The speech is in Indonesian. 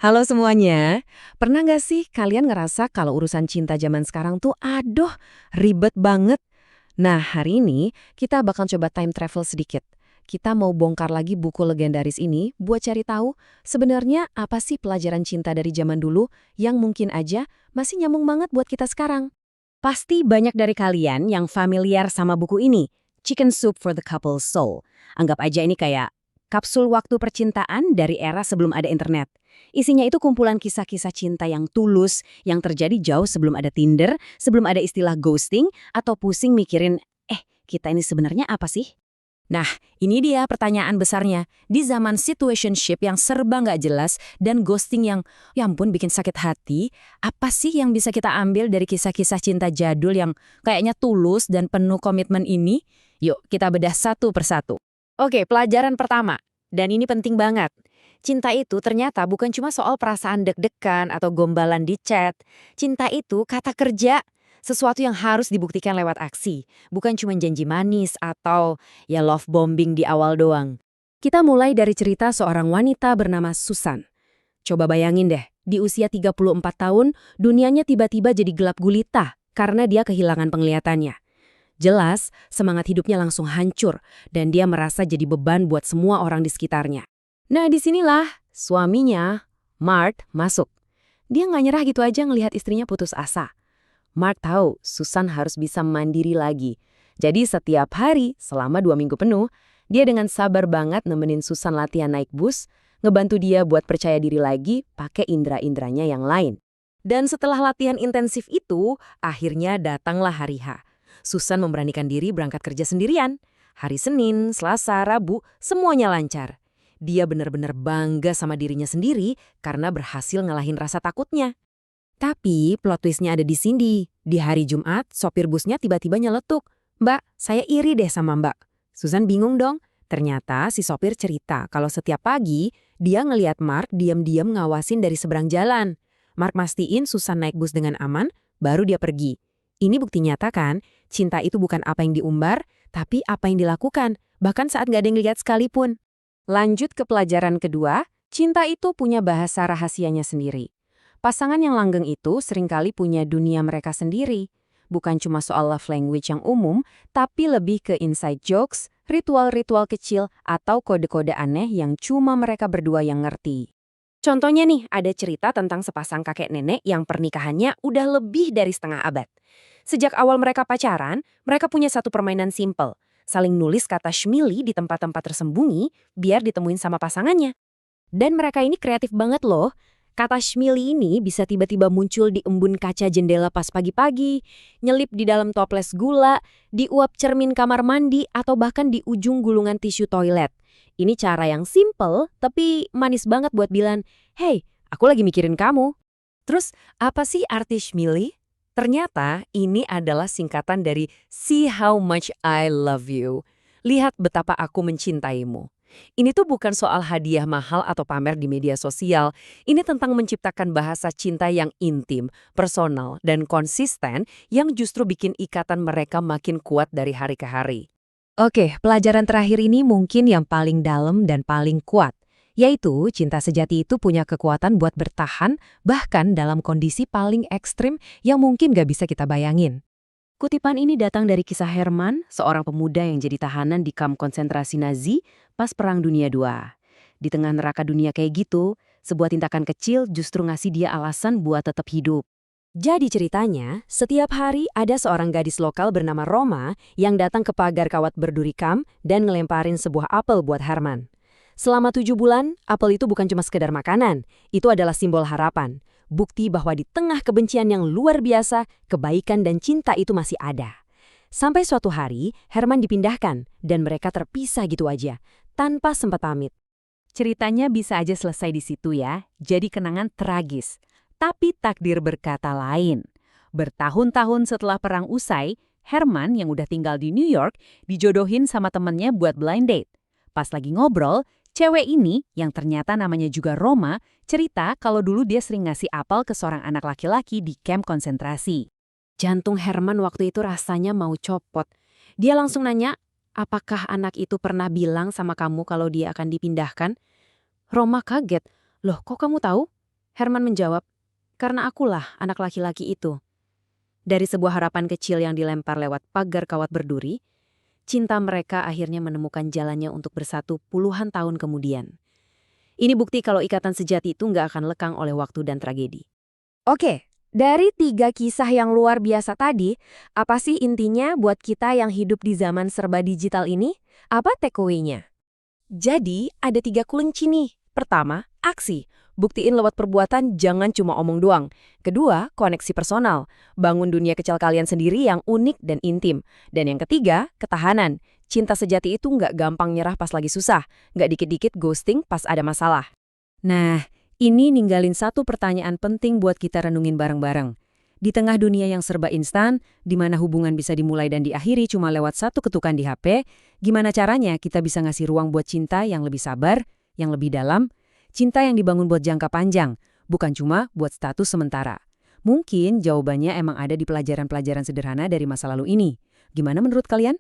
Halo semuanya, pernah nggak sih kalian ngerasa kalau urusan cinta zaman sekarang tuh aduh ribet banget? Nah hari ini kita bakal coba time travel sedikit. Kita mau bongkar lagi buku legendaris ini buat cari tahu sebenarnya apa sih pelajaran cinta dari zaman dulu yang mungkin aja masih nyambung banget buat kita sekarang. Pasti banyak dari kalian yang familiar sama buku ini, Chicken Soup for the Couple's Soul. Anggap aja ini kayak kapsul waktu percintaan dari era sebelum ada internet. Isinya itu kumpulan kisah-kisah cinta yang tulus, yang terjadi jauh sebelum ada Tinder, sebelum ada istilah ghosting, atau pusing mikirin, kita ini sebenarnya apa sih? Nah, ini dia pertanyaan besarnya. Di zaman situationship yang serba nggak jelas dan ghosting yang, ya ampun bikin sakit hati, apa sih yang bisa kita ambil dari kisah-kisah cinta jadul yang kayaknya tulus dan penuh komitmen ini? Yuk, kita bedah satu persatu. Oke, pelajaran pertama. Dan ini penting banget. Cinta itu ternyata bukan cuma soal perasaan deg-degan atau gombalan di chat. Cinta itu kata kerja. Sesuatu yang harus dibuktikan lewat aksi, bukan cuma janji manis atau ya love bombing di awal doang. Kita mulai dari cerita seorang wanita bernama Susan. Coba bayangin deh, di usia 34 tahun, dunianya tiba-tiba jadi gelap gulita karena dia kehilangan penglihatannya. Jelas, semangat hidupnya langsung hancur dan dia merasa jadi beban buat semua orang di sekitarnya. Nah, disinilah suaminya, Mark, masuk. Dia nggak nyerah gitu aja ngelihat istrinya putus asa. Mark tahu Susan harus bisa mandiri lagi. Jadi setiap hari selama 2 minggu penuh, dia dengan sabar banget nemenin Susan latihan naik bus, ngebantu dia buat percaya diri lagi pakai indera-inderanya yang lain. Dan setelah latihan intensif itu, akhirnya datanglah hari H. Susan memberanikan diri berangkat kerja sendirian. Hari Senin, Selasa, Rabu, semuanya lancar. Dia benar-benar bangga sama dirinya sendiri karena berhasil ngalahin rasa takutnya. Tapi plot twistnya ada di sini. Di hari Jumat, sopir busnya tiba-tiba nyeletuk. "Mbak, saya iri deh sama Mbak." Susan bingung dong. Ternyata si sopir cerita kalau setiap pagi dia ngeliat Mark diam-diam ngawasin dari seberang jalan. Mark mastiin Susan naik bus dengan aman, baru dia pergi. Ini bukti nyata kan, cinta itu bukan apa yang diumbar, tapi apa yang dilakukan, bahkan saat nggak ada yang lihat sekalipun. Lanjut ke pelajaran kedua, cinta itu punya bahasa rahasianya sendiri. Pasangan yang langgeng itu seringkali punya dunia mereka sendiri. Bukan cuma soal love language yang umum, tapi lebih ke inside jokes, ritual-ritual kecil, atau kode-kode aneh yang cuma mereka berdua yang ngerti. Contohnya nih, ada cerita tentang sepasang kakek nenek yang pernikahannya udah lebih dari setengah abad. Sejak awal mereka pacaran, mereka punya satu permainan simple. Saling nulis kata shmili di tempat-tempat tersembunyi biar ditemuin sama pasangannya. Dan mereka ini kreatif banget loh. Kata shmili ini bisa tiba-tiba muncul di embun kaca jendela pas pagi-pagi, nyelip di dalam toples gula, di uap cermin kamar mandi, atau bahkan di ujung gulungan tisu toilet. Ini cara yang simple, tapi manis banget buat bilang, "Hey, aku lagi mikirin kamu." Terus, apa sih arti shmili? Ternyata ini adalah singkatan dari See How Much I Love You. Lihat betapa aku mencintaimu. Ini tuh bukan soal hadiah mahal atau pamer di media sosial. Ini tentang menciptakan bahasa cinta yang intim, personal, dan konsisten yang justru bikin ikatan mereka makin kuat dari hari ke hari. Oke, pelajaran terakhir ini mungkin yang paling dalam dan paling kuat. Yaitu, cinta sejati itu punya kekuatan buat bertahan, bahkan dalam kondisi paling ekstrim yang mungkin gak bisa kita bayangin. Kutipan ini datang dari kisah Herman, seorang pemuda yang jadi tahanan di kamp konsentrasi Nazi pas Perang Dunia II. Di tengah neraka dunia kayak gitu, sebuah tindakan kecil justru ngasih dia alasan buat tetap hidup. Jadi ceritanya, setiap hari ada seorang gadis lokal bernama Roma yang datang ke pagar kawat berduri kamp dan ngelemparin sebuah apel buat Herman. Selama 7 bulan, apel itu bukan cuma sekedar makanan, itu adalah simbol harapan. Bukti bahwa di tengah kebencian yang luar biasa, kebaikan dan cinta itu masih ada. Sampai suatu hari, Herman dipindahkan dan mereka terpisah gitu aja, tanpa sempat pamit. Ceritanya bisa aja selesai di situ ya, jadi kenangan tragis. Tapi takdir berkata lain. Bertahun-tahun setelah perang usai, Herman yang udah tinggal di New York dijodohin sama temennya buat blind date. Pas lagi ngobrol, cewek ini, yang ternyata namanya juga Roma, cerita kalau dulu dia sering ngasih apel ke seorang anak laki-laki di kamp konsentrasi. Jantung Herman waktu itu rasanya mau copot. Dia langsung nanya, "Apakah anak itu pernah bilang sama kamu kalau dia akan dipindahkan?" Roma kaget. "Loh, kok kamu tahu?" Herman menjawab, "Karena akulah anak laki-laki itu." Dari sebuah harapan kecil yang dilempar lewat pagar kawat berduri, cinta mereka akhirnya menemukan jalannya untuk bersatu puluhan tahun kemudian. Ini bukti kalau ikatan sejati itu nggak akan lekang oleh waktu dan tragedi. Oke, dari 3 kisah yang luar biasa tadi, apa sih intinya buat kita yang hidup di zaman serba digital ini? Apa takeaway-nya? Jadi, ada 3 kunci nih. Pertama, aksi. Buktiin lewat perbuatan, jangan cuma omong doang. Kedua, koneksi personal. Bangun dunia kecil kalian sendiri yang unik dan intim. Dan yang ketiga, ketahanan. Cinta sejati itu nggak gampang nyerah pas lagi susah. Nggak dikit-dikit ghosting pas ada masalah. Nah, ini ninggalin satu pertanyaan penting buat kita renungin bareng-bareng. Di tengah dunia yang serba instan, di mana hubungan bisa dimulai dan diakhiri cuma lewat satu ketukan di HP, gimana caranya kita bisa ngasih ruang buat cinta yang lebih sabar, yang lebih dalam, cinta yang dibangun buat jangka panjang, bukan cuma buat status sementara. Mungkin jawabannya emang ada di pelajaran-pelajaran sederhana dari masa lalu ini. Gimana menurut kalian?